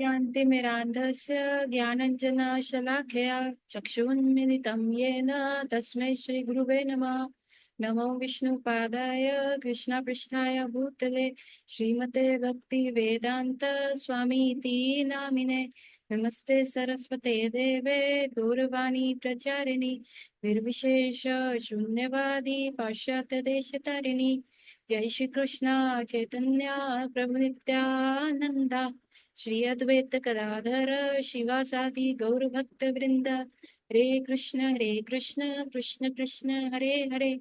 ज्ञानतिमिरान्धस्य ज्ञानञ्जनशलाखया चक्षुन्मिलितं येन तस्मै श्रीगुरुवे नमः। नमो विष्णुपादाय कृष्णपृष्ठाय भूतले श्रीमते भक्तिवेदान्त स्वामीति नामिने। नमस्ते सरस्वते देवे गौरवाणी प्रचारिणि निर्विशेष शून्यवादी पाश्चात्यदेशतारिणि। जय श्री कृष्ण चैतन्य प्रभु नित्यानंदा श्री अद्वैत गदाधर शिवासादि गौर भक्त वृंद। हरे कृष्ण कृष्ण कृष्ण हरे हरे,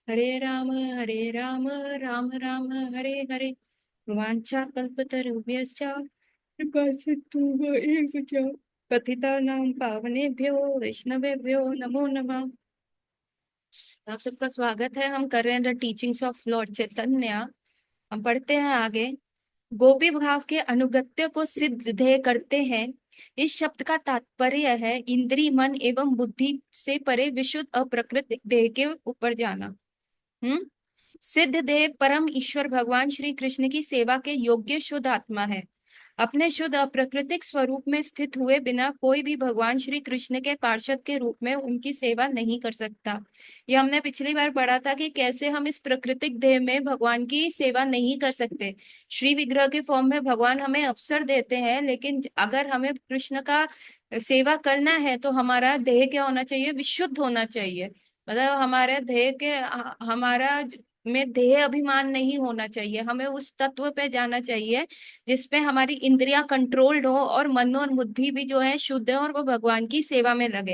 हरे राम राम राम हरे हरे। वाञ्छा कल्पतरुभ्यश्च कृपा सिन्धुभ्येव च पतितानां पावनेभ्यो वैष्णवेभ्यो नमो नमः। आप सबका स्वागत है। हम कर रहे हैं द टीचिंग्स ऑफ लॉर्ड चैतन्य। हम पढ़ते हैं आगे। गोपी भाव के अनुगत्य को सिद्ध ध्येय करते हैं। इस शब्द का तात्पर्य है इंद्रिय मन एवं बुद्धि से परे विशुद्ध अप्रकृत देह के ऊपर जाना। सिद्ध देह परम ईश्वर भगवान श्री कृष्ण की सेवा के योग्य शुद्ध आत्मा है। अपने शुद्ध अप्राकृतिक स्वरूप में स्थित हुए बिना कोई भी भगवान श्री कृष्ण के पार्षद के रूप में उनकी सेवा नहीं कर सकता। ये हमने पिछली बार पढ़ा था कि कैसे हम इस प्राकृतिक देह में भगवान की सेवा नहीं कर सकते। श्री विग्रह के फॉर्म में भगवान हमें अवसर देते हैं, लेकिन अगर हमें कृष्ण का सेवा करना है तो हमारा देह क्या होना चाहिए? विशुद्ध होना चाहिए। मतलब हमारे देह के हमारा में देह अभिमान नहीं होना चाहिए। हमें उस तत्व पे जाना चाहिए जिसपे हमारी इंद्रियां कंट्रोल्ड हो और मन और बुद्धि भी जो है शुद्ध है और वो भगवान की सेवा में लगे,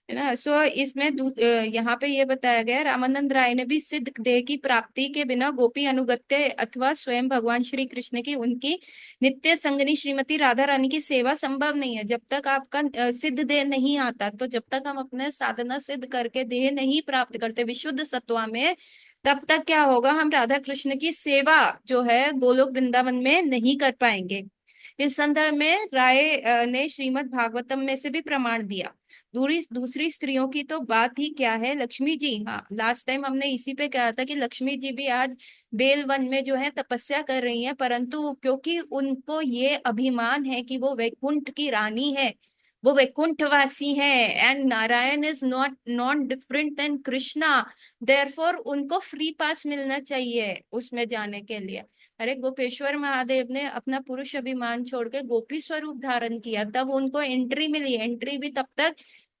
है ना। सो इसमें यहाँ पे ये बताया गया, रामानंद राय ने भी सिद्ध देह की प्राप्ति के बिना गोपी अनुगत्य अथवा स्वयं भगवान श्री कृष्ण की उनकी नित्य संगनी श्रीमती राधा रानी की सेवा संभव नहीं है। जब तक आपका सिद्ध देह नहीं आता, तो जब तक हम अपने साधना सिद्ध करके देह नहीं प्राप्त करते विशुद्ध सत्वा में, तब तक क्या होगा? हम राधा कृष्ण की सेवा जो है गोलोक वृंदावन में नहीं कर पाएंगे। इस संदर्भ में राय ने श्रीमद् भागवतम में से भी प्रमाण दिया। दूसरी स्त्रियों की तो बात ही क्या है। लक्ष्मी जी, हाँ, लास्ट टाइम हमने इसी पे कहा था कि लक्ष्मी जी भी आज बेल वन में जो है तपस्या कर रही हैं, परंतु क्योंकि उनको ये अभिमान है कि वो वैकुंठ की रानी है, वो वैकुंठवासी है, and Narayan is not different than Krishna, therefore उनको फ्री पास मिलना चाहिए उसमें जाने के लिए। अरे गोपेश्वर महादेव ने अपना पुरुष अभिमान छोड़ के गोपी स्वरूप धारण किया, तब उनको एंट्री मिली। एंट्री भी तब तक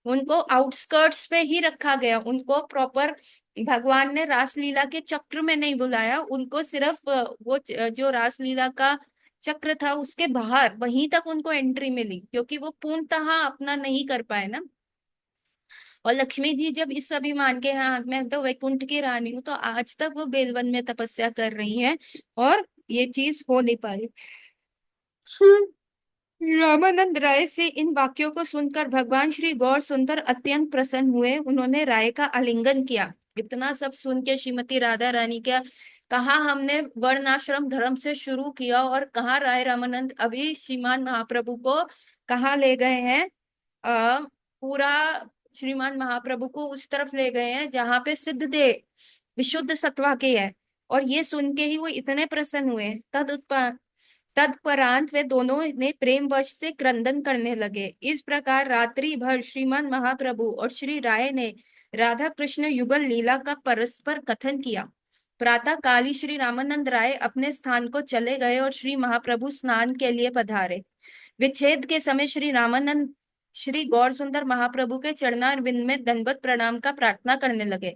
उनको आउटस्कर्ट्स पे ही रखा गया। उनको प्रॉपर भगवान ने रासलीला के चक्र में नहीं बुलाया, उनको सिर्फ वो जो रासलीला का चक्र था उसके बाहर वहीं तक उनको एंट्री मिली, क्योंकि वो पूर्णतः अपना नहीं कर पाए ना। और लक्ष्मी जी जब इस अभिमान के, हाँ मैं तो वैकुंठ की रानी हूँ, तो आज तक वो बेलवन में तपस्या कर रही हैं और ये चीज हो नहीं पाई। रामानंद राय से इन वाक्यों को सुनकर भगवान श्री गौर सुंदर अत्यंत प्रसन्न हुए। उन्होंने राय का आलिंगन किया। इतना सब सुन के श्रीमती राधा रानी क्या कहा, हमने वर्णाश्रम धर्म से शुरू किया और कहा राय रामानंद अभी श्रीमान महाप्रभु को कहाँ ले गए हैं? पूरा श्रीमान महाप्रभु को उस तरफ ले गए हैं जहां पे सिद्ध दे विशुद्ध सत्वा के है। और ये सुन के ही वो इतने प्रसन्न हुए। तत्परांत वे दोनों ने प्रेम वश से क्रंदन करने लगे। इस प्रकार रात्रि भर श्रीमान महाप्रभु और श्री राय ने राधा कृष्ण युगल लीला का परस्पर कथन किया। प्रातः काली श्री रामानंद राय अपने स्थान को चले गए और श्री महाप्रभु स्नान के लिए पधारे। विच्छेद के समय श्री रामानंद श्री गौर सुंदर महाप्रभु के चरणारविंद में दंडवत प्रणाम का प्रार्थना करने लगे।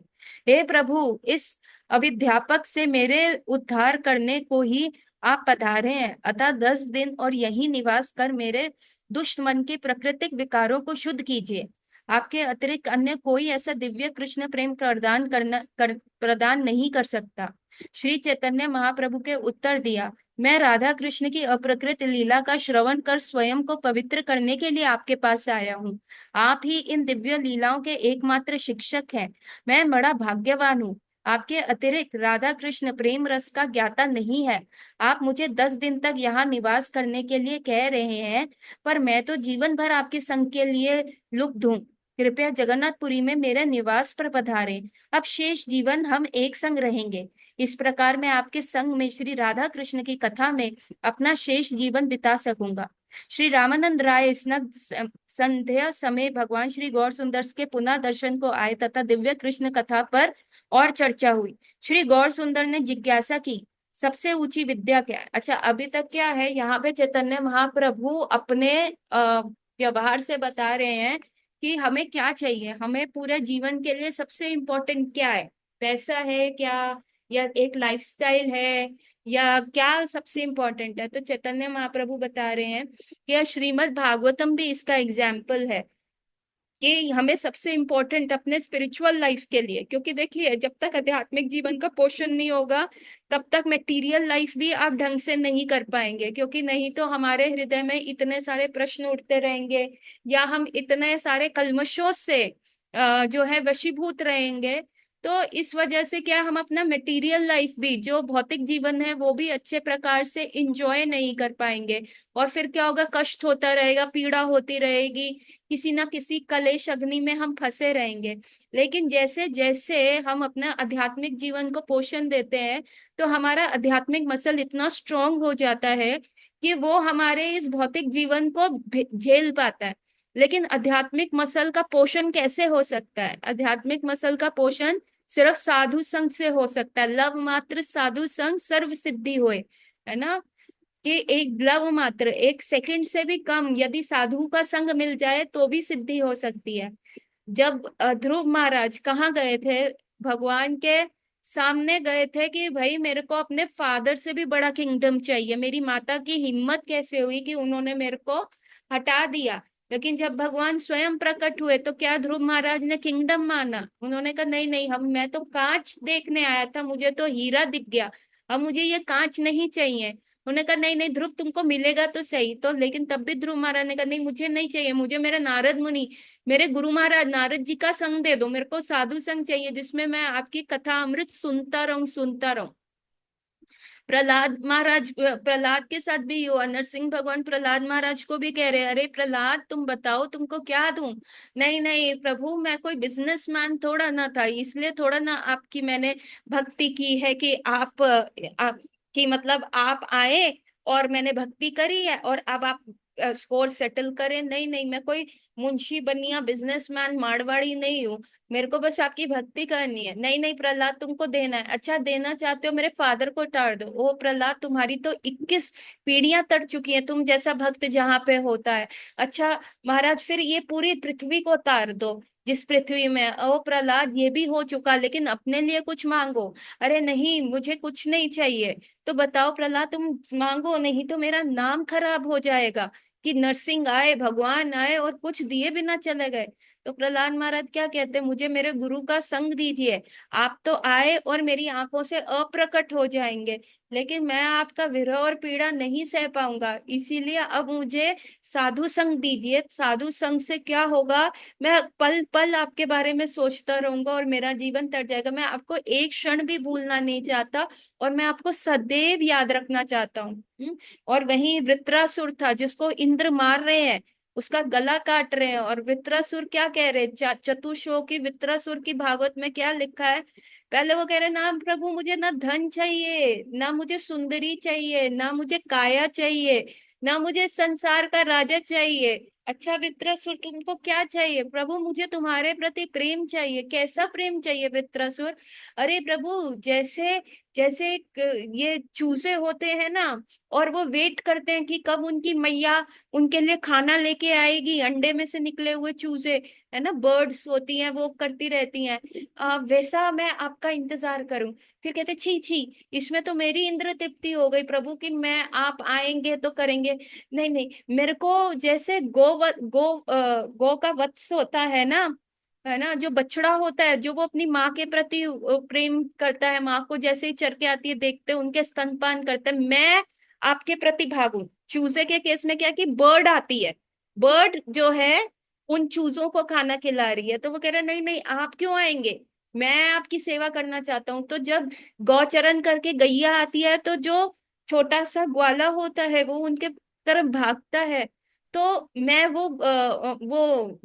हे प्रभु, इस अविद्यापक से मेरे उद्धार करने को ही आप पधारे हैं, अतः 10 दिन और यही निवास कर मेरे दुष्ट मन के प्राकृतिक विकारों को शुद्ध कीजिए। आपके अतिरिक्त अन्य कोई ऐसा दिव्य कृष्ण प्रेम प्रदान नहीं कर सकता। श्री चैतन्य महाप्रभु के उत्तर दिया, मैं राधा कृष्ण की अप्रकृत लीला का श्रवण कर स्वयं को पवित्र करने के लिए आपके पास आया हूँ। आप ही इन दिव्य लीलाओं के एकमात्र शिक्षक हैं। मैं बड़ा भाग्यवान हूँ। आपके अतिरिक्त राधा कृष्ण प्रेम रस का ज्ञाता नहीं है। आप मुझे 10 दिन तक यहाँ निवास करने के लिए कह रहे हैं, पर मैं तो जीवन भर आपके संग के लिए लुब्ध हूँ। कृपया जगन्नाथपुरी में मेरे निवास पर पधारें। अब शेष जीवन हम एक संग रहेंगे। इस प्रकार मैं आपके संग में श्री राधा कृष्ण की कथा में अपना शेष जीवन बिता सकूंगा। श्री रामानंद राय स्नग्ध संध्या समय भगवान श्री गौर सुंदर के पुनर्दर्शन को आए तथा दिव्य कृष्ण कथा पर और चर्चा हुई। श्री गौर सुंदर ने जिज्ञासा की, सबसे ऊंची विद्या क्या है? अच्छा, अभी तक क्या है, यहाँ पे चैतन्य महाप्रभु अपने व्यवहार से बता रहे हैं कि हमें क्या चाहिए, हमें पूरे जीवन के लिए सबसे इम्पोर्टेंट क्या है, पैसा है क्या, या एक लाइफस्टाइल है, या क्या सबसे इम्पोर्टेंट है। तो चैतन्य महाप्रभु बता रहे हैं कि यह श्रीमद् भागवतम भी इसका एग्जाम्पल है कि हमें सबसे इम्पोर्टेंट अपने स्पिरिचुअल लाइफ के लिए, क्योंकि देखिए जब तक आध्यात्मिक जीवन का पोषण नहीं होगा तब तक मटेरियल लाइफ भी आप ढंग से नहीं कर पाएंगे, क्योंकि नहीं तो हमारे हृदय में इतने सारे प्रश्न उठते रहेंगे या हम इतने सारे कल्मशों से जो है वशीभूत रहेंगे। तो इस वजह से क्या, हम अपना मटेरियल लाइफ भी, जो भौतिक जीवन है, वो भी अच्छे प्रकार से इंजॉय नहीं कर पाएंगे। और फिर क्या होगा, कष्ट होता रहेगा, पीड़ा होती रहेगी, किसी ना किसी कलेश अग्नि में हम फंसे रहेंगे। लेकिन जैसे जैसे हम अपना आध्यात्मिक जीवन को पोषण देते हैं तो हमारा आध्यात्मिक मसल इतना स्ट्रांग हो जाता है कि वो हमारे इस भौतिक जीवन को झेल पाता है। लेकिन आध्यात्मिक मसल का पोषण कैसे हो सकता है? आध्यात्मिक मसल का पोषण सिर्फ साधु संग से हो सकता है। लव मात्र साधु संग सर्व सिद्धि होए, है ना, कि एक लव मात्र, एक सेकंड से भी कम यदि साधु का संग मिल जाए तो भी सिद्धि हो सकती है। जब ध्रुव महाराज कहाँ गए थे, भगवान के सामने गए थे कि भाई मेरे को अपने फादर से भी बड़ा किंगडम चाहिए, मेरी माता की हिम्मत कैसे हुई कि उन्होंने मेरे को हटा दिया। लेकिन जब भगवान स्वयं प्रकट हुए तो क्या ध्रुव महाराज ने किंगडम माना? उन्होंने कहा नहीं नहीं, हम मैं तो कांच देखने आया था, मुझे तो हीरा दिख गया, अब मुझे ये कांच नहीं चाहिए। उन्होंने कहा नहीं नहीं ध्रुव, तुमको मिलेगा तो सही। तो लेकिन तब भी ध्रुव महाराज ने कहा नहीं, मुझे नहीं चाहिए, मुझे मेरा नारद मुनि, मेरे गुरु महाराज नारद जी का संग दे दो, मेरे को साधु संग चाहिए जिसमें मैं आपकी कथा अमृत सुनता रहूं, सुनता रहूं। प्रहलाद महाराज, प्रहलाद के साथ भी हुआ, नरसिंह भगवान प्रहलाद महाराज को भी कह रहे, अरे प्रहलाद तुम बताओ तुमको क्या दूं? नहीं नहीं प्रभु, मैं कोई बिजनेसमैन थोड़ा ना था, इसलिए थोड़ा ना आपकी मैंने भक्ति की है कि आप कि मतलब आप आए और मैंने भक्ति करी है और अब आप स्कोर सेटल करें। नहीं नहीं, मैं कोई मुंशी बनिया बिजनेसमैन मारवाड़ी नहीं हूँ, मेरे को बस आपकी भक्ति करनी है। नहीं नहीं प्रहलाद, तुमको देना है, अच्छा देना चाहते हो, मेरे फादर को टार दो। ओ प्रहलाद, तुम्हारी तो 21 पीढ़ियां तर चुकी हैं, तुम जैसा भक्त जहाँ पे होता है। अच्छा महाराज, फिर ये पूरी पृथ्वी को तार दो, जिस पृथ्वी में, ओ प्रहलाद ये भी हो चुका, लेकिन अपने लिए कुछ मांगो। अरे नहीं, मुझे कुछ नहीं चाहिए। तो बताओ प्रहलाद, तुम मांगो, नहीं तो मेरा नाम खराब हो जाएगा कि नरसिंह आए, भगवान आए और कुछ दिए बिना चले गए। तो प्रहलाद महाराज क्या कहते हैं, मुझे मेरे गुरु का संग दीजिए, आप तो आए और मेरी आंखों से अप्रकट हो जाएंगे, लेकिन मैं आपका विरह और पीड़ा नहीं सह पाऊंगा, इसीलिए अब मुझे साधु संग दीजिए। साधु संग से क्या होगा, मैं पल पल आपके बारे में सोचता रहूंगा और मेरा जीवन तर जाएगा, मैं आपको एक क्षण भी भूलना नहीं चाहता और मैं आपको सदैव याद रखना चाहता हूँ। और वहीं वृत्रासुर था जिसको इंद्र मार रहे हैं, उसका गला काट रहे हैं, और वृत्रासुर क्या कह रहे हैं, चतुश्लोकी की वृत्रासुर की भागवत में क्या लिखा है, पहले वो कह रहे ना प्रभु मुझे ना धन चाहिए, ना मुझे सुंदरी चाहिए, ना मुझे काया चाहिए, ना मुझे संसार का राजा चाहिए। अच्छा वृत्रासुर, तुमको क्या चाहिए? प्रभु मुझे तुम्हारे प्रति प्रेम चाहिए। कैसा प्रेम चाहिए वृत्रासुर? अरे प्रभु, जैसे जैसे ये चूजे होते हैं ना, और वो वेट करते हैं कि कब उनकी मैया उनके लिए खाना लेके आएगी, अंडे में से निकले हुए चूजे, है ना, बर्ड्स होती हैं, वो करती रहती हैं, वैसा मैं आपका इंतजार करूं। फिर कहते छी छी, इसमें तो मेरी इंद्र तृप्ति हो गई प्रभु कि मैं आप आएंगे तो करेंगे। नहीं नहीं, मेरे को जैसे गो का वत्स होता है ना, जो बछड़ा होता है, जो वो अपनी माँ के प्रति प्रेम करता है, माँ को जैसे ही चर के आती है देखते हैं उनके स्तनपान करता है, मैं आपके प्रति भागू। चूजे के केस में क्या कि बर्ड आती है, बर्ड जो है उन चूजों को खाना खिला रही है, तो वो कह रहे नहीं नहीं आप क्यों आएंगे, मैं आपकी सेवा करना चाहता हूँ। तो जब गौचरण करके गैया आती है तो जो छोटा सा ग्वाला होता है वो उनके तरफ भागता है, तो मैं वो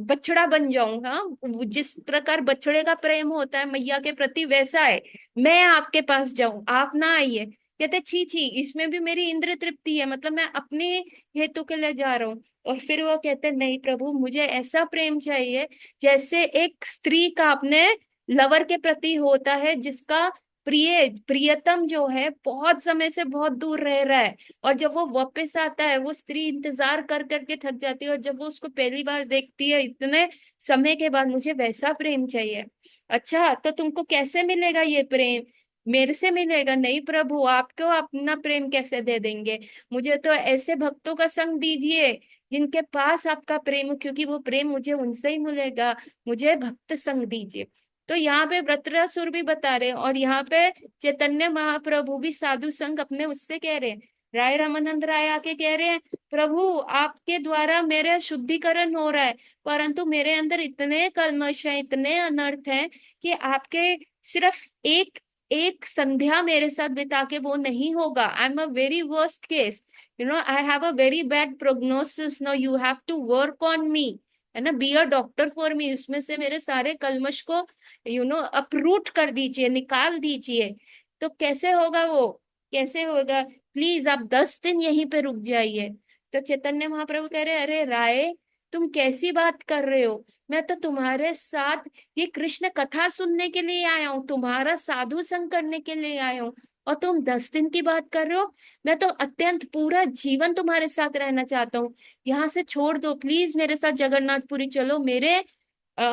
बछड़ा बन जाऊं। हाँ, जिस प्रकार बछड़े का प्रेम होता है मैया के प्रति, वैसा है, मैं आपके पास जाऊं, आप ना आइए। कहते छी छी, इसमें भी मेरी इंद्र तृप्ति है, मतलब मैं अपने हेतु के लिए जा रहा हूँ। और फिर वो कहते नहीं प्रभु, मुझे ऐसा प्रेम चाहिए जैसे एक स्त्री का अपने लवर के प्रति होता है, जिसका प्रियतम जो है बहुत समय से बहुत दूर रह रहा है, और जब वो वापस आता है, वो स्त्री इंतजार कर करके थक जाती है, और जब वो उसको पहली बार देखती है इतने समय के बाद, मुझे वैसा प्रेम चाहिए। अच्छा, तो तुमको कैसे मिलेगा ये प्रेम? मेरे से मिलेगा? नहीं प्रभु, आपको अपना प्रेम कैसे दे देंगे? मुझे तो ऐसे भक्तों का संग दीजिए जिनके पास आपका प्रेम हो, क्योंकि वो प्रेम मुझे उनसे ही मिलेगा। मुझे भक्त संग दीजिए। तो यहाँ पे वृत्रासुर भी बता रहे हैं, और यहाँ पे चैतन्य महाप्रभु भी साधु संग अपने उससे कह रहे हैं। राय रामानंद राय आके कह रहे हैं, प्रभु आपके द्वारा मेरे शुद्धिकरण हो रहा है, परंतु मेरे अंदर इतने कल्मश हैं, इतने अनर्थ हैं, कि आपके सिर्फ एक एक संध्या मेरे साथ बिता के वो नहीं होगा। I am a very worst case, I have a very bad prognosis, no you have to work on me, है ना, be a doctor for me, उसमें से मेरे सारे कल्मश को अपरूट कर दीजिए, निकाल दीजिए। तो कैसे होगा वो, कैसे होगा? प्लीज आप 10 दिन यहीं पे रुक जाइए। तो चैतन्य महाप्रभु कह रहे, अरे राय, तुम कैसी बात कर रहे हो? मैं तो तुम्हारे साथ ये कृष्ण कथा सुनने के लिए आया हूँ, तुम्हारा साधु संग करने के लिए आया हूँ, और तुम 10 दिन की बात कर रहे हो? मैं तो अत्यंत पूरा जीवन तुम्हारे साथ रहना चाहता हूँ। यहाँ से छोड़ दो प्लीज, मेरे साथ जगन्नाथपुरी चलो,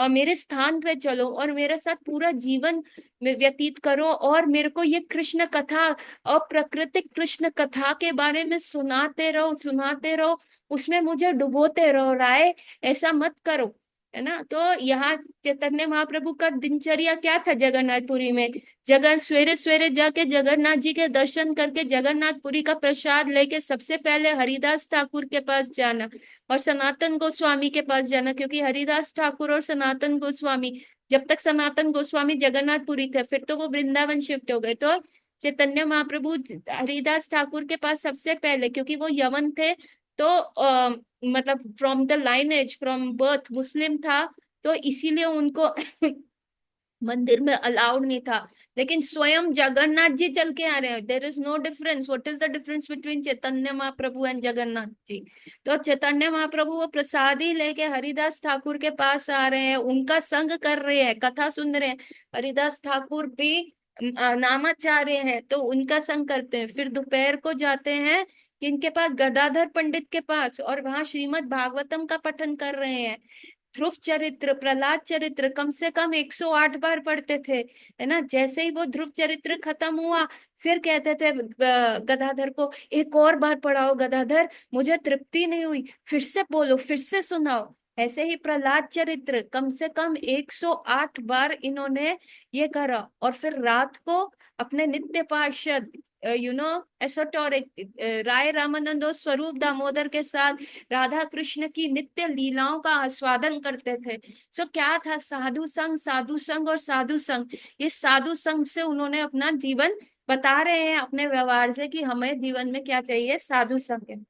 मेरे स्थान पे चलो, और मेरे साथ पूरा जीवन में व्यतीत करो, और मेरे को ये कृष्ण कथा, अप्राकृतिक कृष्ण कथा के बारे में सुनाते रहो, सुनाते रहो, उसमें मुझे डुबोते रहो। राय, ऐसा मत करो, है ना। तो यहाँ चैतन्य महाप्रभु का दिनचर्या क्या था जगन्नाथपुरी में? जगन सवेरे सवेरे जाके जगन्नाथ जी के दर्शन करके जगन्नाथपुरी का प्रसाद लेके सबसे पहले हरिदास ठाकुर के पास जाना, और सनातन गोस्वामी के पास जाना, क्योंकि हरिदास ठाकुर और सनातन गोस्वामी, जब तक सनातन गोस्वामी जगन्नाथपुरी थे, फिर तो वो वृंदावन शिफ्ट हो गए, तो चैतन्य महाप्रभु हरिदास ठाकुर के पास सबसे पहले, क्योंकि वो यवन थे, तो मतलब from the lineage, from birth मुस्लिम था, तो इसीलिए उनको मंदिर में अलाउड नहीं था। लेकिन स्वयं जगन्नाथ जी चल के आ रहे हैं, there is no difference. What is the difference between Chaitanya Mahaprabhu and Jagannath ji? तो चैतन्य महाप्रभु वो प्रसाद ही लेके हरिदास ठाकुर के पास आ रहे हैं, उनका संग कर रहे हैं, कथा सुन रहे हैं। हरिदास ठाकुर भी नामाचार्य हैं, तो उनका संग करते हैं। फिर दोपहर को जाते हैं किनके पास? गदाधर पंडित के पास, और वहां श्रीमद् भागवतम का पठन कर रहे हैं। ध्रुव चरित्र, प्रहलाद चरित्र कम से कम 108 बार पढ़ते थे, है ना। जैसे ही वो ध्रुव चरित्र खत्म हुआ, फिर कहते थे गदाधर को, एक और बार पढ़ाओ गदाधर, मुझे तृप्ति नहीं हुई, फिर से बोलो, फिर से सुनाओ। ऐसे ही प्रहलाद चरित्र कम से कम 108 बार इन्होंने ये करा। और फिर रात को अपने नित्य पार्षद, एसोटोरिक राय रामानंद और स्वरूप दामोदर के साथ राधा कृष्ण की नित्य लीलाओं का आस्वादन करते थे। सो क्या था? साधु संग, साधु संग और साधु संग। ये साधु संग से उन्होंने अपना जीवन बता रहे हैं अपने व्यवहार से, कि हमें जीवन में क्या चाहिए? साधु संग है।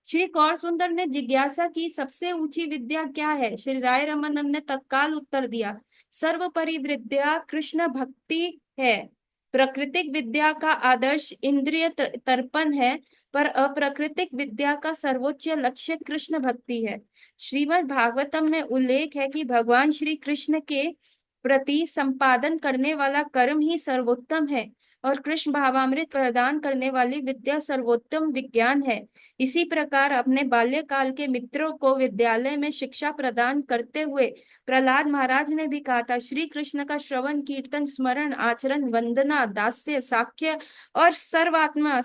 श्री गौर सुंदर ने जिज्ञासा की, सबसे ऊंची विद्या क्या है? श्री राय रामानंद ने तत्काल उत्तर दिया, सर्वोपरि विद्या कृष्ण भक्ति है। प्राकृतिक विद्या का आदर्श इंद्रिय तर्पण है, पर अप्राकृतिक विद्या का सर्वोच्च लक्ष्य कृष्ण भक्ति है। श्रीमद् भागवतम में उल्लेख है कि भगवान श्री कृष्ण के प्रति संपादन करने वाला कर्म ही सर्वोत्तम है, और कृष्ण भावामृत प्रदान करने वाली विद्या सर्वोत्तम विज्ञान है। इसी प्रकार अपने बाल्यकाल के मित्रों को विद्यालय में शिक्षा प्रदान करते हुए प्रहलाद महाराज ने भी कहा था, श्री कृष्ण का श्रवण, कीर्तन, स्मरण, आचरण, वंदना, दास्य, साख्य और सर्वत्म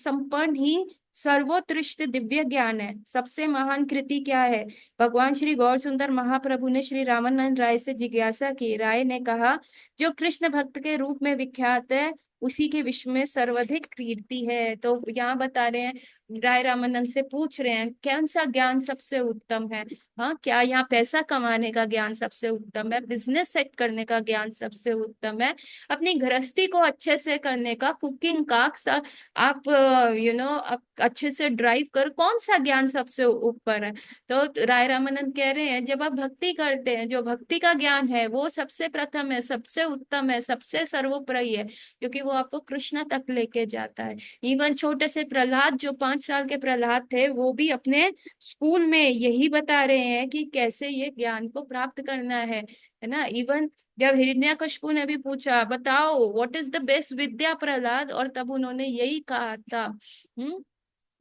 संपन्न ही सर्वोत्कृष्ट दिव्य ज्ञान है। सबसे महान कृति क्या है? भगवान श्री गौर सुंदर महाप्रभु ने श्री रामानंद राय से जिज्ञासा की। राय ने कहा, जो कृष्ण भक्त के रूप में विख्यात है, उसी के विश्व में सर्वाधिक कीर्ति है। तो यहाँ बता रहे हैं, राय रामानंद से पूछ रहे हैं कौन सा ज्ञान सबसे उत्तम है, हाँ, क्या यहाँ पैसा कमाने का ज्ञान सबसे उत्तम है, बिजनेस सेट करने का ज्ञान सबसे उत्तम है, अपनी गृहस्थी को अच्छे से करने का, कुकिंग का आप अच्छे से ड्राइव कर, कौन सा ज्ञान सबसे ऊपर है? तो राय रामानंद कह रहे हैं, जब आप भक्ति करते हैं, जो भक्ति का ज्ञान है वो सबसे प्रथम है, सबसे उत्तम है, सबसे सर्वोपरि है, क्योंकि वो आपको कृष्ण तक लेके जाता है। इवन छोटे से प्रहलाद, जो 5 साल के प्रहलाद थे, वो भी अपने स्कूल में यही बता रहे हैं कि कैसे ये ज्ञान को प्राप्त करना है ना। इवन जब हिरण्यकशिपु ने भी पूछा, बताओ व्हाट इज द बेस्ट विद्या प्रहलाद, और तब उन्होंने यही कहा था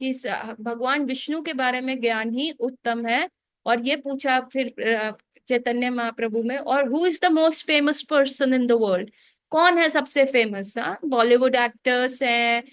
कि भगवान विष्णु के बारे में ज्ञान ही उत्तम है। और ये पूछा फिर चैतन्य महाप्रभु में, और who is the most famous person in the world, कौन है सबसे फेमस? हाँ, बॉलीवुड एक्टर्स हैं,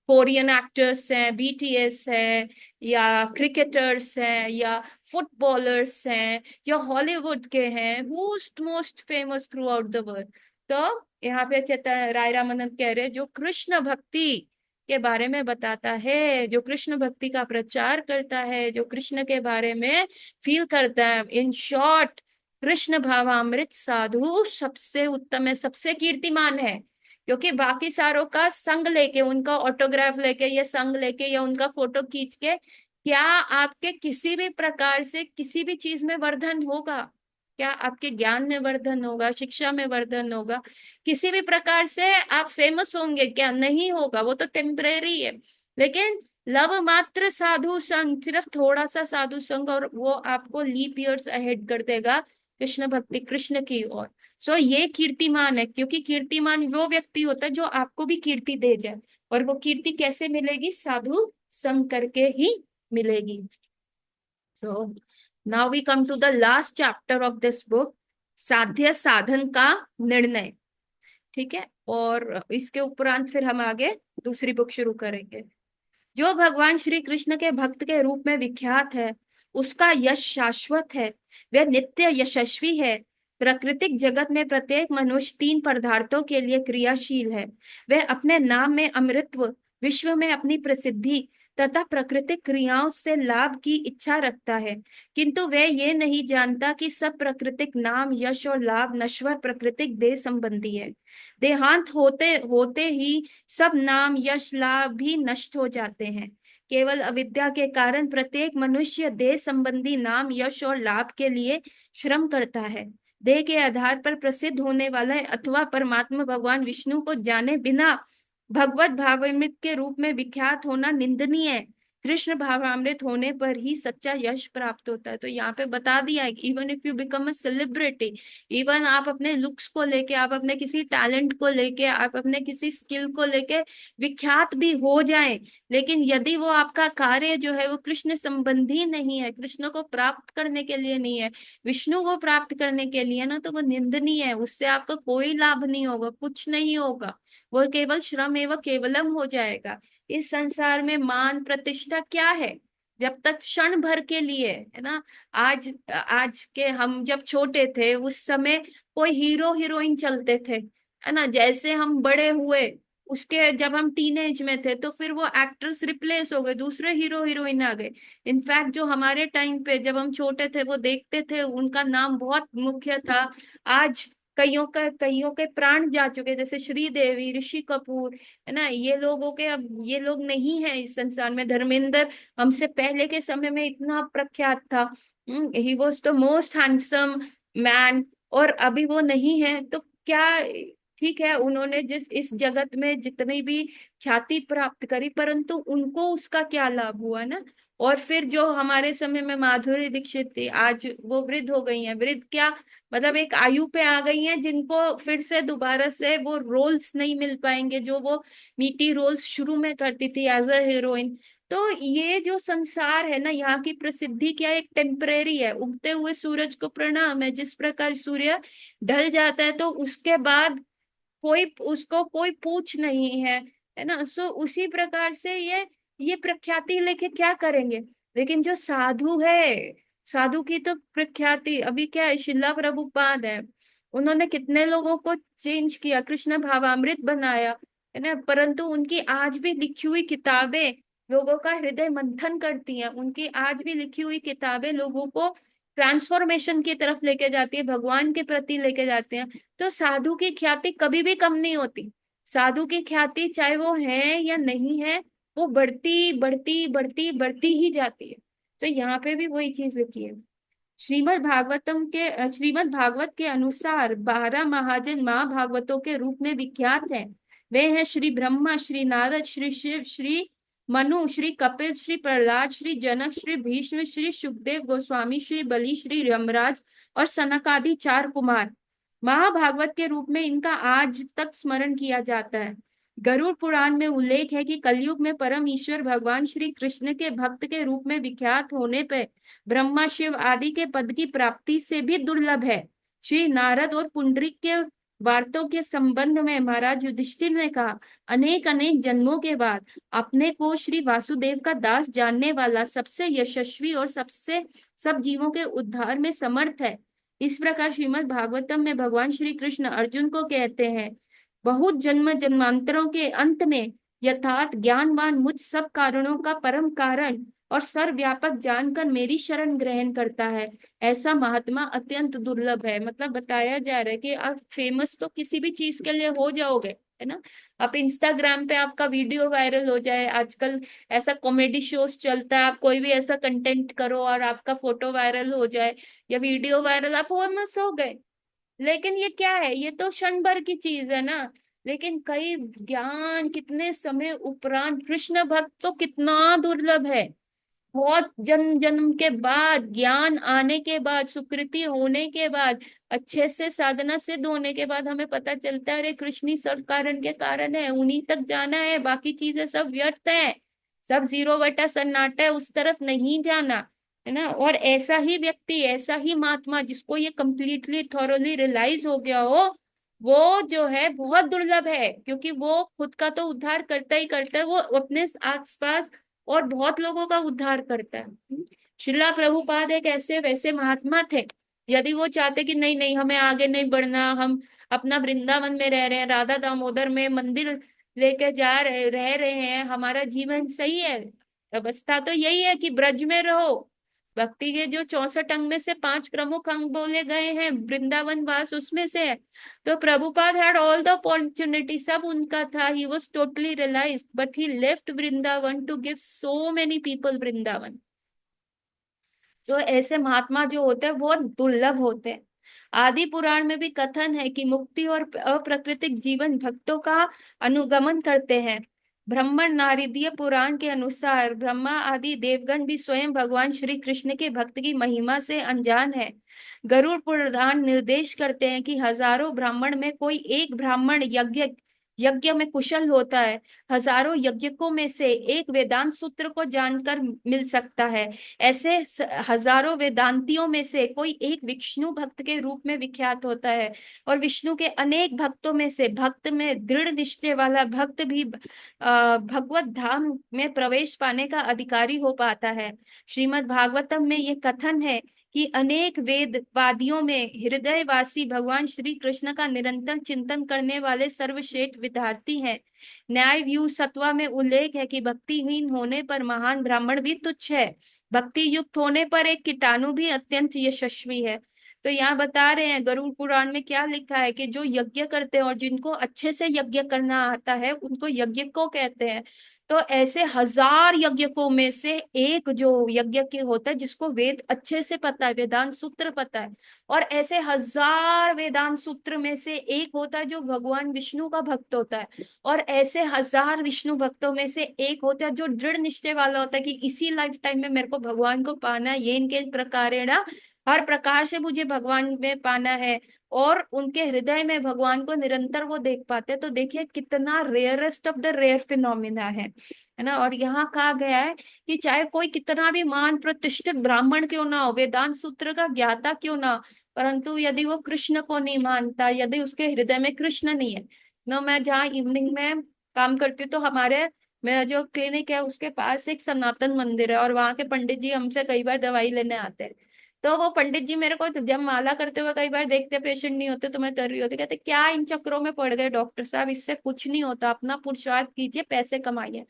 कोरियन एक्टर्स हैं, बीटीएस है, या क्रिकेटर्स हैं, या फुटबॉलर्स हैं, या हॉलीवुड के हैं, who is most famous through out the world? तो यहाँ पे राय रामानंद कह रहे हैं, जो कृष्ण भक्ति के बारे में बताता है, जो कृष्ण भक्ति का प्रचार करता है, जो कृष्ण के बारे में फील करता है, इन शॉर्ट कृष्ण भावामृत साधु सबसे उत्तम है, सबसे कीर्तिमान है। क्योंकि बाकी सारों का संग लेके, उनका ऑटोग्राफ लेके या संग लेके या उनका फोटो खींच के क्या आपके किसी भी प्रकार से किसी भी चीज में वर्धन होगा? क्या आपके ज्ञान में वर्धन होगा, शिक्षा में वर्धन होगा? किसी भी प्रकार से आप फेमस होंगे क्या? नहीं होगा, वो तो टेम्परेरी है। लेकिन लव मात्र साधु संग, सिर्फ थोड़ा सा साधु संग, और वो आपको लीप ईयर्स अहेड कर देगा कृष्ण भक्ति, कृष्ण की ओर। सो ये कीर्तिमान है, क्योंकि कीर्तिमान वो व्यक्ति होता है जो आपको भी कीर्ति दे जाए, और वो कीर्ति कैसे मिलेगी? साधु संग करके ही मिलेगी। तो now we come to the last chapter of this book, साध्य साधन का निर्णय। ठीक है, और इसके उपरांत फिर हम आगे दूसरी बुक शुरू करेंगे। जो भगवान श्री कृष्ण के भक्त के रूप में विख्यात है, उसका यश शाश्वत है, वह नित्य यशस्वी है। प्राकृतिक जगत में प्रत्येक मनुष्य 3 पदार्थों के लिए क्रियाशील है। वह अपने नाम में अमृतत्व, विश्व में अपनी प्रसिद्धि तथा प्राकृतिक क्रियाओं से लाभ की इच्छा रखता है, किंतु वह ये नहीं जानता कि सब प्राकृतिक नाम, यश और लाभ नश्वर प्राकृतिक देह संबंधी है। देहांत होते होते ही सब नाम, यश, लाभ भी नष्ट हो जाते हैं। केवल अविद्या के कारण प्रत्येक मनुष्य देह संबंधी नाम, यश और लाभ के लिए श्रम करता है। देह के आधार पर प्रसिद्ध होने वाला अथवा परमात्मा भगवान विष्णु को जाने बिना भगवत भावामृत के रूप में विख्यात होना निंदनीय है। कृष्ण भावामृत होने पर ही सच्चा यश प्राप्त होता है। तो यहाँ पे बता दिया है कि even if you become a celebrity, even आप अपने लुक्स को लेके, आप अपने किसी टैलेंट को लेके, आप अपने किसी स्किल को लेके विख्यात भी हो जाएं, लेकिन यदि वो आपका कार्य जो है वो कृष्ण संबंधी नहीं है, कृष्ण को प्राप्त करने के लिए नहीं है, विष्णु को प्राप्त करने के लिए ना, तो वो निंदनीय है। उससे आपका कोई लाभ नहीं होगा, कुछ नहीं होगा, वो केवल श्रम एवं केवलम हो जाएगा। इस संसार में मान प्रतिष्ठा क्या है? जब तक क्षण भर के लिए है ना। आज आज के हम जब छोटे थे उस समय कोई हीरो हीरोइन चलते थे, है ना। जैसे हम बड़े हुए, उसके जब हम टीनेज में थे, तो फिर वो एक्टर्स रिप्लेस हो गए, दूसरे हीरो हीरोइन आ गए। इनफैक्ट जो हमारे टाइम पे जब हम छोटे थे वो देखते थे, उनका नाम बहुत मुख्य था। आज कईयों के प्राण जा चुके, जैसे श्रीदेवी, ऋषि कपूर, है ना। ये लोगों के अब ये लोग नहीं है इस संसार में। धर्मेंद्र हमसे पहले के समय में इतना प्रख्यात था, he was the most handsome man, और अभी वो नहीं है। तो क्या, ठीक है, उन्होंने जिस इस जगत में जितनी भी ख्याति प्राप्त करी, परंतु उनको उसका क्या लाभ हुआ ना। और फिर जो हमारे समय में माधुरी दीक्षित थी, आज वो वृद्ध हो गई हैं। वृद्ध क्या, मतलब एक आयु पे आ गई हैं जिनको फिर से दोबारा से वो रोल्स नहीं मिल पाएंगे जो वो मीठी रोल्स शुरू में करती थी एज अ हीरोइन। तो ये जो संसार है ना, यहाँ की प्रसिद्धि क्या, एक टेम्परेरी है। उगते हुए सूरज को प्रणाम है, जिस प्रकार सूर्य ढल जाता है तो उसके बाद कोई उसको कोई पूछ नहीं है ना। सो उसी प्रकार से ये प्रख्याति लेके क्या करेंगे? लेकिन जो साधु है, साधु की तो प्रख्याति अभी क्या है, शिला प्रभुपाद है, उन्होंने कितने लोगों को चेंज किया, कृष्ण भावामृत बनाया, है ना। परंतु उनकी आज भी लिखी हुई किताबें लोगों का हृदय मंथन करती हैं। उनकी आज भी लिखी हुई किताबें लोगों को ट्रांसफॉर्मेशन की तरफ लेके जाती है, भगवान के प्रति लेके जाते हैं। तो साधु की ख्याति कभी भी कम नहीं होती। साधु की ख्याति चाहे वो है या नहीं है, वो बढ़ती बढ़ती बढ़ती बढ़ती ही जाती है। तो यहाँ पे भी वही चीज लिखी है। श्रीमद् भागवत के अनुसार 12 महाजन महाभागवतों के रूप में विख्यात हैं। वे हैं श्री ब्रह्मा, श्री नारद, श्री शिव, श्री मनु, श्री कपिल, श्री प्रहलाद, श्री जनक, श्री भीष्म, श्री सुखदेव गोस्वामी, श्री बलि, श्री यमराज और सनकादि 4 कुमार। महाभागवत के रूप में इनका आज तक स्मरण किया जाता है। गरुड़ पुराण में उल्लेख है कि कलयुग में परम ईश्वर भगवान श्री कृष्ण के भक्त के रूप में विख्यात होने पर ब्रह्मा, शिव आदि के पद की प्राप्ति से भी दुर्लभ है। श्री नारद और पुंडरीक के वार्तों के संबंध में महाराज युधिष्ठिर ने कहा, अनेक अनेक जन्मों के बाद अपने को श्री वासुदेव का दास जानने वाला सबसे यशस्वी और सबसे सब जीवों के उद्धार में समर्थ है। इस प्रकार श्रीमद् भागवतम में भगवान श्री कृष्ण अर्जुन को कहते हैं, बहुत जन्म जन्मांतरों के अंत में यथार्थ ज्ञानवान मुझ सब कारणों का परम कारण और सर्वव्यापक जानकर मेरी शरण ग्रहण करता है, ऐसा महात्मा अत्यंत दुर्लभ है। मतलब बताया जा रहा है कि आप फेमस तो किसी भी चीज के लिए हो जाओगे, है ना। आप इंस्टाग्राम पे आपका वीडियो वायरल हो जाए, आजकल ऐसा कॉमेडी शोज चलता है, आप कोई भी ऐसा कंटेंट करो और आपका फोटो वायरल हो जाए या वीडियो वायरल, आप फेमस हो गए। लेकिन ये क्या है, ये तो क्षण भर की चीज है ना। लेकिन कई ज्ञान कितने समय उपरांत, कृष्ण भक्त तो कितना दुर्लभ है। बहुत जन्म जन्म के बाद, ज्ञान आने के बाद, सुकृति होने के बाद, अच्छे से साधना सिद्ध होने के बाद हमें पता चलता है, अरे कृष्ण ही सर्व कारण के कारण है, उन्हीं तक जाना है, बाकी चीजें सब व्यर्थ है, सब जीरो बटा सन्नाटा है, उस तरफ नहीं जाना, है ना। और ऐसा ही व्यक्ति, ऐसा ही महात्मा जिसको ये कंप्लीटली थॉरोली रियलाइज हो गया हो, वो जो है बहुत दुर्लभ है, क्योंकि वो खुद का तो उद्धार करता ही करता है, वो अपने आसपास और बहुत लोगों का उद्धार करता है। श्रीला प्रभुपाद एक ऐसे वैसे महात्मा थे। यदि वो चाहते कि नहीं नहीं हमें आगे नहीं बढ़ना, हम अपना वृंदावन में रह रहे हैं, राधा दामोदर में मंदिर लेके जा रहे रह रहे हैं, हमारा जीवन सही है, अवस्था तो यही है कि ब्रज में रहो। भक्ति के जो 64 अंग में से 5 प्रमुख अंग बोले गए हैं, वृंदावन वास उसमें से है। तो Prabhupada had all the opportunity, सब उनका था, ही was totally realised, but he left Vrindavan to give so many people Vrindavan. जो ऐसे महात्मा जो होते हैं बहुत दुर्लभ होते हैं। आदि पुराण में भी कथन है कि मुक्ति और अप्राकृतिक जीवन भक्तों का अनुगमन करते हैं। ब्राह्मण नारदीय पुराण के अनुसार ब्रह्मा आदि देवगण भी स्वयं भगवान श्री कृष्ण के भक्त की महिमा से अनजान है। गरुड़ पुराण निर्देश करते हैं कि हजारों ब्राह्मण में कोई एक ब्राह्मण यज्ञ यज्ञ में कुशल होता है। हजारों यज्ञकों में से एक वेदांत सूत्र को जानकर मिल सकता है। ऐसे हजारों वेदांतियों में से कोई एक विष्णु भक्त के रूप में विख्यात होता है, और विष्णु के अनेक भक्तों में से भक्त में दृढ़ निश्चय वाला भक्त भी भगवत धाम में प्रवेश पाने का अधिकारी हो पाता है। श्रीमद् भागवतम में ये कथन है कि अनेक वेदवादियों में हृदयवासी भगवान श्री कृष्ण का निरंतर चिंतन करने वाले सर्वश्रेष्ठ विद्यार्थी हैं। न्याय व्यू सत्वा में उल्लेख है कि भक्तिहीन होने पर महान ब्राह्मण भी तुच्छ है, भक्ति युक्त होने पर एक कीटाणु भी अत्यंत यशस्वी है। तो यहाँ बता रहे हैं गरुड़ पुराण में क्या लिखा है कि जो यज्ञ करते हैं और जिनको अच्छे से यज्ञ करना आता है उनको यज्ञ को कहते हैं। तो ऐसे हजार यज्ञकों में से एक जो यज्ञ के होता है जिसको वेद अच्छे से पता है, वेदांत सूत्र पता है, और ऐसे हजार वेदांत सूत्र में से एक होता है जो भगवान विष्णु का भक्त होता है, और ऐसे हजार विष्णु भक्तों में से एक होता है जो दृढ़ निश्चय वाला होता है कि इसी लाइफ टाइम में मेरे को भगवान को पाना है, ये इनके प्रकार है ना, हर प्रकार से मुझे भगवान में पाना है, और उनके हृदय में भगवान को निरंतर वो देख पाते हैं। तो देखिए कितना rarest of the rare phenomena है ना। और यहाँ कहा गया है कि चाहे कोई कितना भी मान प्रतिष्ठित ब्राह्मण क्यों ना हो, वेदांत सूत्र का ज्ञाता क्यों ना हो, परंतु यदि वो कृष्ण को नहीं मानता, यदि उसके हृदय में कृष्ण नहीं है ना। मैं जहाँ इवनिंग में काम करती हूँ तो हमारे मेरा जो क्लिनिक है उसके पास एक सनातन मंदिर है, और वहाँ के पंडित जी हमसे कई बार दवाई लेने आते हैं। तो वो पंडित जी मेरे को जब माला करते हुए कई बार देखते, पेशेंट नहीं होते तो मैं कर रही होती, कहते क्या इन चक्रों में पड़ गए डॉक्टर साहब, इससे कुछ नहीं होता, अपना पुरुषार्थ कीजिए, पैसे कमाइए।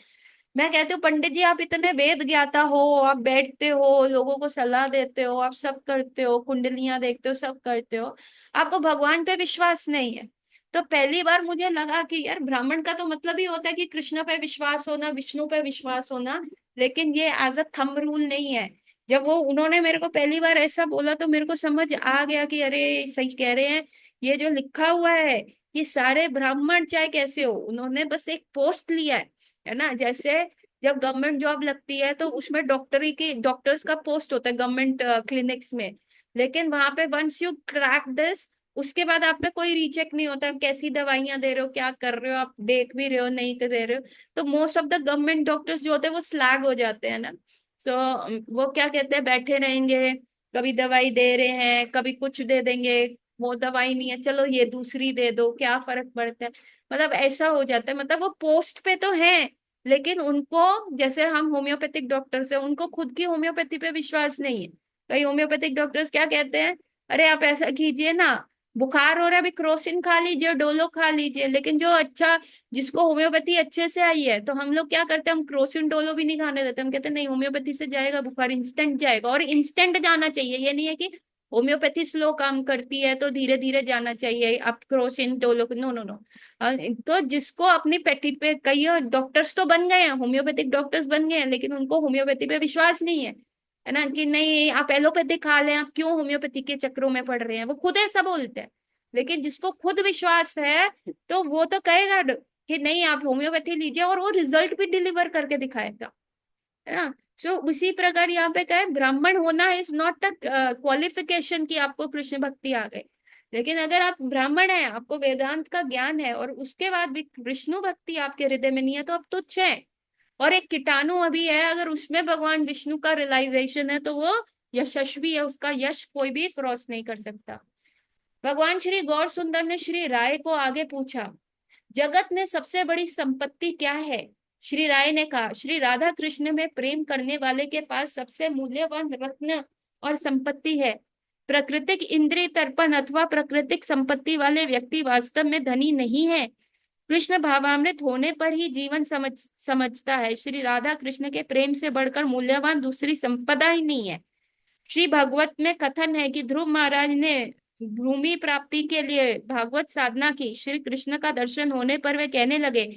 मैं कहती हूँ पंडित जी आप इतने वेद ज्ञाता हो, आप बैठते हो, लोगों को सलाह देते हो, आप सब करते हो, कुंडलियां देखते हो, सब करते हो, आपको भगवान पे विश्वास नहीं है। तो पहली बार मुझे लगा कि यार ब्राह्मण का तो मतलब ही होता है कि कृष्ण पे विश्वास होना, विष्णु पे विश्वास होना, लेकिन ये एज अ थंब रूल नहीं है। जब वो उन्होंने मेरे को पहली बार ऐसा बोला तो मेरे को समझ आ गया कि अरे सही कह रहे हैं, ये जो लिखा हुआ है कि सारे ब्राह्मण चाहे कैसे हो, उन्होंने बस एक पोस्ट लिया है ना। जैसे जब गवर्नमेंट जॉब लगती है तो उसमें डॉक्टरी की, डॉक्टर्स का पोस्ट होता है गवर्नमेंट क्लिनिक्स में, लेकिन वहां पे वंस यू क्रैक दिस, उसके बाद आप पे कोई रीचेक नहीं होता, कैसी दवाइयां दे रहे हो, क्या कर रहे हो, आप देख भी रहे हो नहीं कर दे रहे हो। तो most of the government doctors जो होते हैं वो स्लैग हो जाते हैं ना। सो वो क्या कहते हैं, बैठे रहेंगे, कभी दवाई दे रहे हैं, कभी कुछ दे देंगे, वो दवाई नहीं है चलो ये दूसरी दे दो, क्या फर्क पड़ता है। मतलब ऐसा हो जाता है, मतलब वो पोस्ट पे तो है, लेकिन उनको, जैसे हम होम्योपैथिक डॉक्टर्स हैं, उनको खुद की होम्योपैथी पे विश्वास नहीं है। कई होम्योपैथिक डॉक्टर्स क्या कहते हैं, अरे आप ऐसा कीजिए ना, बुखार हो रहा है अभी क्रोसिन खा लीजिए, डोलो खा लीजिए। लेकिन जो अच्छा, जिसको होम्योपैथी अच्छे से आई है, तो हम लोग क्या करते हैं, हम क्रोसिन डोलो भी नहीं खाने देते, हम कहते हैं नहीं होम्योपैथी से जाएगा बुखार, इंस्टेंट जाएगा, और इंस्टेंट जाना चाहिए। ये नहीं है कि होम्योपैथी स्लो काम करती है तो धीरे धीरे जाना चाहिए आप Crocin Dolo, no no no. तो जिसको अपनी पेटी पे, कई डॉक्टर्स तो बन गए हैं, होम्योपैथिक डॉक्टर्स बन गए हैं, लेकिन उनको होम्योपैथी पे विश्वास नहीं है ना, कि नहीं आप एलोपैथी खा लें, आप क्यों होम्योपैथी के चक्रों में पड़ रहे हैं, वो खुद ऐसा बोलते हैं। लेकिन जिसको खुद विश्वास है तो वो तो कहेगा कि नहीं आप होम्योपैथी लीजिए, और वो रिजल्ट भी डिलीवर करके दिखाएगा, है ना। सो उसी प्रकार यहाँ पे क्या है, ब्राह्मण होना इज नॉट अ क्वालिफिकेशन कि आपको कृष्ण भक्ति आ गई। लेकिन अगर आप ब्राह्मण हैं, आपको वेदांत का ज्ञान है, और उसके बाद भी विष्णु भक्ति आपके हृदय में नहीं है, तो आप तुच्छ है। और एक कीटाणु अभी है, अगर उसमें भगवान विष्णु का रियलाइजेशन है तो वो यशस्वी है, उसका यश कोई भी क्रॉस नहीं कर सकता। भगवान श्री गौर सुंदर ने श्री राय को आगे पूछा, जगत में सबसे बड़ी संपत्ति क्या है। श्री राय ने कहा, श्री राधा कृष्ण में प्रेम करने वाले के पास सबसे मूल्यवान रत्न और संपत्ति है। प्राकृतिक इंद्रिय तर्पण अथवा प्राकृतिक संपत्ति वाले व्यक्ति वास्तव में धनी नहीं है। कृष्ण भावामृत होने पर ही जीवन समझता है, श्री राधा कृष्ण के प्रेम से बढ़कर मूल्यवान दूसरी संपदा ही नहीं है। श्री भागवत में कथन है कि ध्रुव महाराज ने भूमि प्राप्ति के लिए भागवत साधना की। श्री कृष्ण का दर्शन होने पर वे कहने लगे,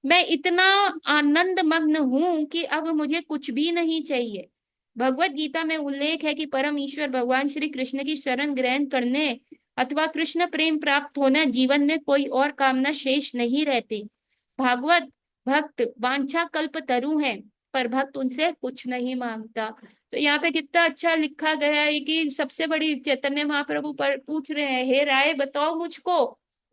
मैं इतना आनंद मग्न हूं कि अब मुझे कुछ भी नहीं चाहिए। भगवत गीता में उल्लेख है कि परम ईश्वर भगवान श्री कृष्ण की शरण ग्रहण करने अथवा कृष्ण प्रेम प्राप्त होना जीवन में कोई और कामना शेष नहीं रहती। भागवत भक्त वांछा कल्प तरु है, पर भक्त उनसे कुछ नहीं मांगता। तो यहाँ पे कितना अच्छा लिखा गया है कि सबसे बड़ी, चैतन्य महाप्रभु पर पूछ रहे हैं, हे राय बताओ मुझको,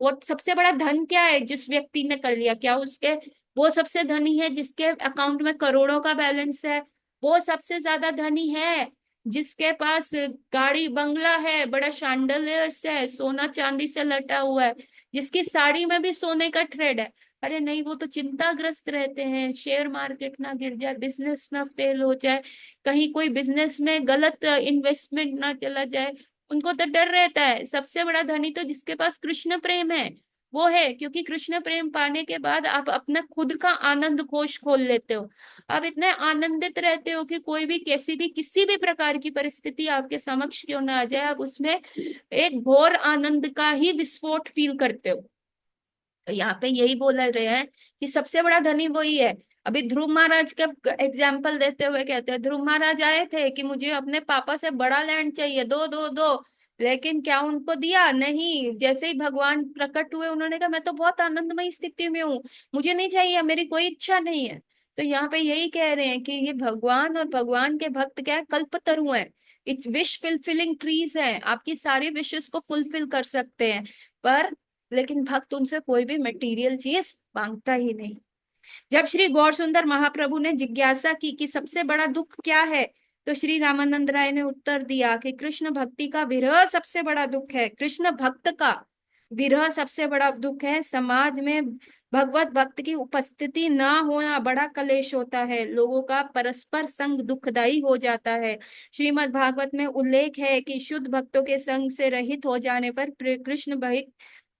वो सबसे बड़ा धन क्या है जिस व्यक्ति ने कर लिया, क्या उसके, वो सबसे धनी है जिसके अकाउंट में करोड़ों का बैलेंस है, वो सबसे ज्यादा धनी है जिसके पास गाड़ी बंगला है, बड़ा शांडलियर्स है, सोना चांदी से लटा हुआ है, जिसकी साड़ी में भी सोने का थ्रेड है। अरे नहीं, वो तो चिंताग्रस्त रहते हैं, शेयर मार्केट ना गिर जाए, बिजनेस ना फेल हो जाए, कहीं कोई बिजनेस में गलत इन्वेस्टमेंट ना चला जाए, उनको तो डर रहता है। सबसे बड़ा धनी तो जिसके पास कृष्ण प्रेम है वो है, क्योंकि कृष्ण प्रेम पाने के बाद आप अपना खुद का आनंद कोश खोल लेते हो। आप इतने आनंदित रहते हो कि कोई भी, कैसी भी, किसी भी प्रकार की परिस्थिति आपके समक्ष क्यों ना आ जाए, आप उसमें एक घोर आनंद का ही विस्फोट फील करते हो। तो यहाँ पे यही बोला रहे हैं कि सबसे बड़ा धनी वही है। अभी ध्रुव महाराज का एग्जाम्पल देते हुए कहते हैं, ध्रुव महाराज आए थे कि मुझे अपने पापा से बड़ा लैंड चाहिए, दो दो दो, लेकिन क्या उनको दिया? नहीं। जैसे ही भगवान प्रकट हुए उन्होंने कहा मैं तो बहुत आनंदमय स्थिति में हूँ, मुझे नहीं चाहिए, मेरी कोई इच्छा नहीं है। तो यहाँ पे यही कह रहे हैं कि ये भगवान और भगवान के भक्त क्या है, कल्पतरु हैं, विश फुलफिलिंग ट्रीज हैं, आपकी सारी विशेष को फुलफिल कर सकते हैं। पर लेकिन भक्त उनसे कोई भी मटेरियल चीज मांगता ही नहीं। जब श्री गौर सुंदर महाप्रभु ने जिज्ञासा की कि सबसे बड़ा दुख क्या है, तो श्री रामानंद राय ने उत्तर दिया कि कृष्ण भक्ति का विरह सबसे बड़ा दुख है। कृष्ण भक्त का विरह सबसे बड़ा दुख है। समाज में भगवत भक्त की उपस्थिति ना होना बड़ा कलेश होता है, लोगों का परस्पर संग दुखदाई हो जाता है। श्रीमद् भागवत में उल्लेख है कि शुद्ध भक्तों के संग से रहित हो जाने पर कृष्ण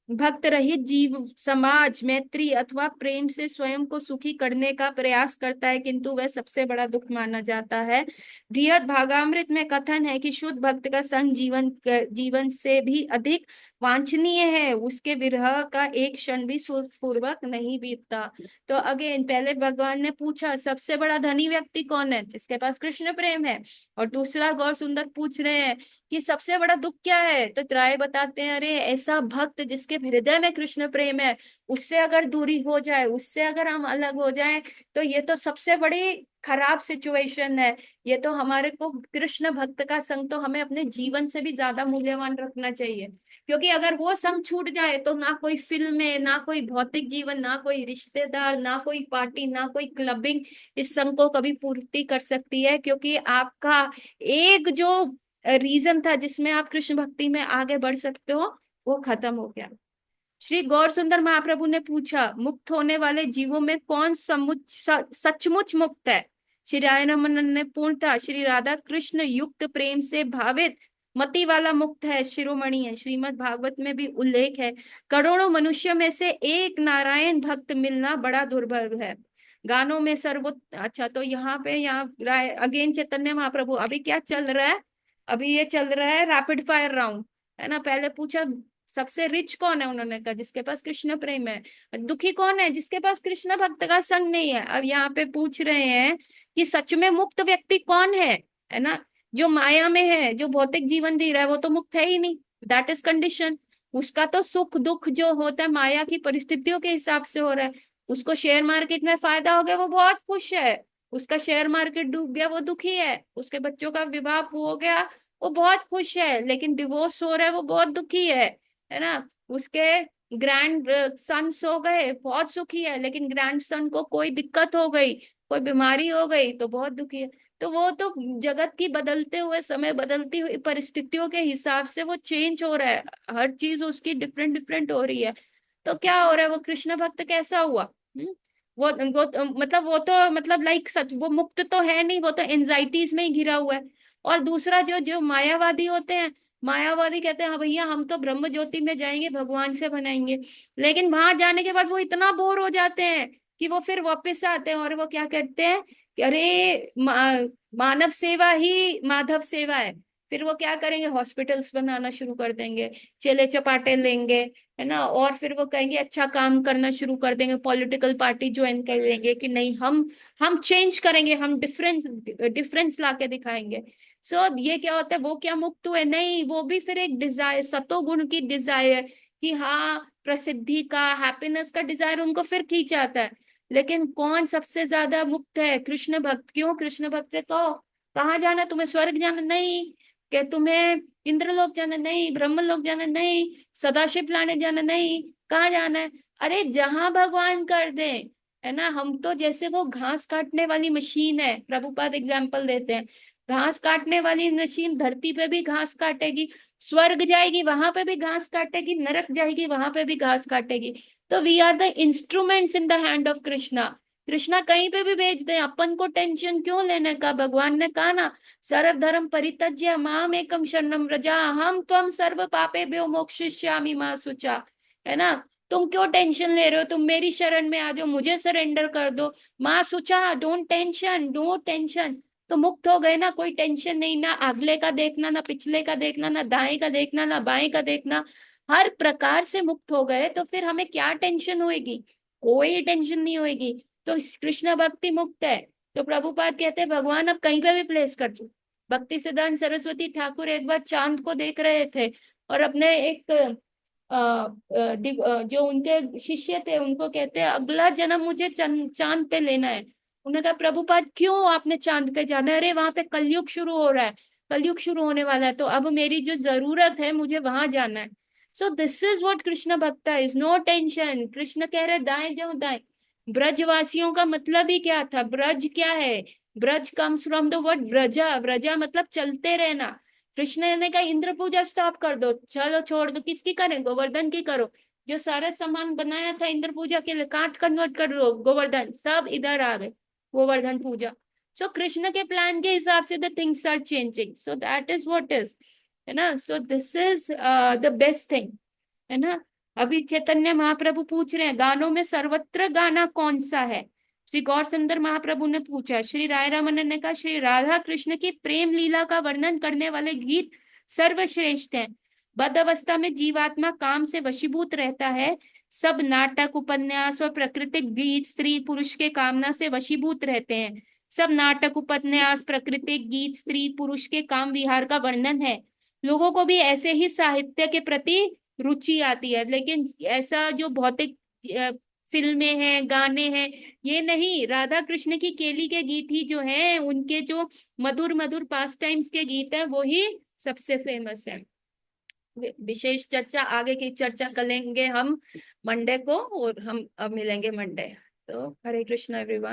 भक्त रहित जीव समाज मैत्री अथवा प्रेम से स्वयं को सुखी करने का प्रयास करता है, किंतु वह सबसे बड़ा दुख माना जाता है। बृहद भागामृत में कथन है कि शुद्ध भक्त का संग जीवन से भी अधिक वांछनीय है, उसके विरह का एक क्षण भी सुखपूर्वक नहीं बीतता। तो अगेन पहले भगवान ने पूछा सबसे बड़ा धनी व्यक्ति कौन है, जिसके पास कृष्ण प्रेम है। और दूसरा गौर सुंदर पूछ रहे हैं कि सबसे बड़ा दुख क्या है, तो राय बताते हैं अरे ऐसा भक्त जिसके हृदय में कृष्ण प्रेम है, उससे अगर दूरी हो जाए, उससे अगर हम अलग हो जाएं, तो ये तो सबसे बड़ी खराब सिचुएशन है। ये तो हमारे को कृष्ण भक्त का संग तो हमें अपने जीवन से भी ज्यादा मूल्यवान रखना चाहिए, क्योंकि अगर वो संग छूट जाए तो ना कोई फिल्में, ना कोई भौतिक जीवन, ना कोई रिश्तेदार, ना कोई पार्टी, ना कोई क्लबिंग इस संग को कभी पूर्ति कर सकती है, क्योंकि आपका एक जो रीजन था जिसमें आप कृष्ण भक्ति में आगे बढ़ सकते हो वो खत्म हो गया। श्री गौर सुंदर महाप्रभु ने पूछा मुक्त होने वाले जीवों में कौन सचमुच मुक्त है। श्री राय रमन ने पूर्णतः श्री राधा कृष्ण युक्त प्रेम से भावित मति वाला मुक्त है, शिरोमणि है। श्रीमद् भागवत में भी उल्लेख है, करोड़ों मनुष्यों में से एक नारायण भक्त मिलना बड़ा दुर्लभ है। गानों में सर्वोत्तम। अच्छा, तो यहाँ पे यहाँ अगेन चैतन्य महाप्रभु, अभी क्या चल रहा है, अभी ये चल रहा है रैपिड फायर राउंड, है ना। पहले पूछा सबसे रिच कौन है, उन्होंने कहा जिसके पास कृष्ण प्रेम है। दुखी कौन है, जिसके पास कृष्ण भक्त का संग नहीं है। अब यहाँ पे पूछ रहे हैं कि सच में मुक्त व्यक्ति कौन है ना। जो माया में है, जो भौतिक जीवन जी रहा है, वो तो मुक्त है ही नहीं, दैट इज कंडीशन। उसका तो सुख दुख जो होता है माया की परिस्थितियों के हिसाब से हो रहा है। उसको शेयर मार्केट में फायदा हो गया वो बहुत खुश है, उसका शेयर मार्केट डूब गया वो दुखी है, उसके बच्चों का विवाह हो गया वो बहुत खुश है, लेकिन डिवोर्स हो रहा है वो बहुत दुखी है ना। उसके ग्रैंड सन्स हो गए बहुत सुखी है, लेकिन ग्रैंड सन को कोई दिक्कत हो गई, कोई बीमारी हो गई तो बहुत दुखी है। तो वो तो जगत की बदलते हुए समय, बदलती हुई परिस्थितियों के हिसाब से वो चेंज हो रहा है, हर चीज उसकी डिफरेंट डिफरेंट हो रही है। तो क्या हो रहा है, वो कृष्ण भक्त कैसा हुआ? मतलब वो तो मतलब लाइक सच वो मुक्त तो है नहीं, वो तो एंजाइटीज में ही घिरा हुआ है। और दूसरा जो जो मायावादी होते हैं, मायावादी कहते हैं हाँ भैया हम तो ब्रह्म ज्योति में जाएंगे, भगवान से बनाएंगे, लेकिन वहां जाने के बाद वो इतना बोर हो जाते हैं कि वो फिर वापस आते हैं और वो क्या कहते हैं कि अरे मानव सेवा ही माधव सेवा है। फिर वो क्या करेंगे, हॉस्पिटल्स बनाना शुरू कर देंगे, चेले चपाटे लेंगे, है ना। और फिर वो कहेंगे अच्छा काम करना शुरू कर देंगे, पॉलिटिकल पार्टी ज्वाइन कर लेंगे कि नहीं हम चेंज करेंगे, हम डिफरेंस डिफरेंस ला के दिखाएंगे। ये क्या होता है, वो क्या मुक्त हुए? नहीं, वो भी फिर एक डिजायर, सतोगुण की डिजायर कि हाँ प्रसिद्धि का, हैप्पीनेस का डिजायर उनको फिर खींच आता है। लेकिन कौन सबसे ज्यादा मुक्त है? कृष्ण भक्त। क्यों? कृष्ण भक्त से कहो कहाँ जाना, तुम्हें स्वर्ग जाना? नहीं। क्या तुम्हें इंद्रलोक जाना? नहीं। ब्रह्मलोक जाना? नहीं। सदाशिव प्लानेट जाना? नहीं। कहाँ जाना है? अरे जहां भगवान कर दे, है ना। हम तो जैसे वो घास काटने वाली मशीन है, प्रभुपाद एग्जाम्पल देते हैं, घास काटने वाली मशीन धरती पे भी घास काटेगी, स्वर्ग जाएगी वहां पे भी घास काटेगी, नरक जाएगी वहां पे भी घास काटेगी। तो we are the instruments in the hand of Krishna. Krishna कहीं पे भी भेज दे, अपन को टेंशन क्यों लेने का? भगवान ने कहा ना, सर्व धर्म परित्यज्य माम एकम शरणम व्रजा हम त्वम सर्व पापेभ्यो मोक्षयिष्यामि मा शुचा, है ना। तुम क्यों टेंशन ले रहे हो? तुम मेरी शरण में आ जाओ, मुझे सरेंडर कर दो। माँ सुचा, डोंट टेंशन, डोंट टेंशन। तो मुक्त हो गए ना, कोई टेंशन नहीं, ना अगले का देखना, ना पिछले का देखना, ना दाएं का देखना, ना बाएं का देखना, हर प्रकार से मुक्त हो गए, तो फिर हमें क्या टेंशन होएगी? कोई टेंशन नहीं होएगी। तो कृष्ण भक्ति मुक्त है। तो प्रभुपाद कहते हैं भगवान अब कहीं पे भी प्लेस कर दो। भक्ति सिद्धांत सरस्वती ठाकुर एक बार चांद को देख रहे थे और अपने एक जो उनके शिष्य थे उनको कहते हैं अगला जन्म मुझे चांद पे लेना है। उन्होंने कहा प्रभुपाद क्यों आपने चांद पे जाना है? अरे वहां पे कलयुग शुरू हो रहा है, कलयुग शुरू होने वाला है, तो अब मेरी जो जरूरत है मुझे वहां जाना है। सो दिस इज व्हाट कृष्ण भक्ता इज, नो टेंशन। कृष्ण कह रहे दाएं जाओ दाएं। ब्रजवासियों का मतलब ही क्या था? ब्रज क्या है? Braj comes from the word Vraja, Vraja मतलब चलते रहना। कृष्ण ने कहा इंद्र पूजा स्टॉप कर दो, चलो छोड़ दो, किसकी करें? गोवर्धन की करो। जो सारा सामान बनाया था इंद्र पूजा के लिए काट कन्वर्ट कर दो, गोवर्धन सब इधर आ गए, गोवर्धन पूजा। सो कृष्ण के प्लान के हिसाब से the things are changing, so that is what is, है ना। So this is the best thing, है ना। अभी चैतन्य महाप्रभु पूछ रहे हैं गानों में सर्वत्र गाना कौन सा है। श्री गौर सुंदर महाप्रभु ने पूछा। श्री राय रामानंद ने कहा श्री राधा कृष्ण की प्रेम लीला का वर्णन करने वाले गीत सर्वश्रेष्ठ हैं। बद्ध अवस्था में जीवात्मा काम से वशीभूत रहता है। सब नाटक उपन्यास और प्राकृतिक गीत स्त्री पुरुष के कामना से वशीभूत रहते हैं। सब नाटक उपन्यास प्राकृतिक गीत स्त्री पुरुष के काम विहार का वर्णन है। लोगों को भी ऐसे ही साहित्य के प्रति रुचि आती है, लेकिन ऐसा जो भौतिक फिल्में हैं गाने हैं ये नहीं, राधा कृष्ण की केली के गीत ही जो हैं उनके जो मधुर मधुर पास टाइम्स के गीत हैं वो ही सबसे फेमस है। विशेष चर्चा आगे की चर्चा करेंगे हम मंडे को, और हम अब मिलेंगे मंडे। तो हरे कृष्णा एवरीवन।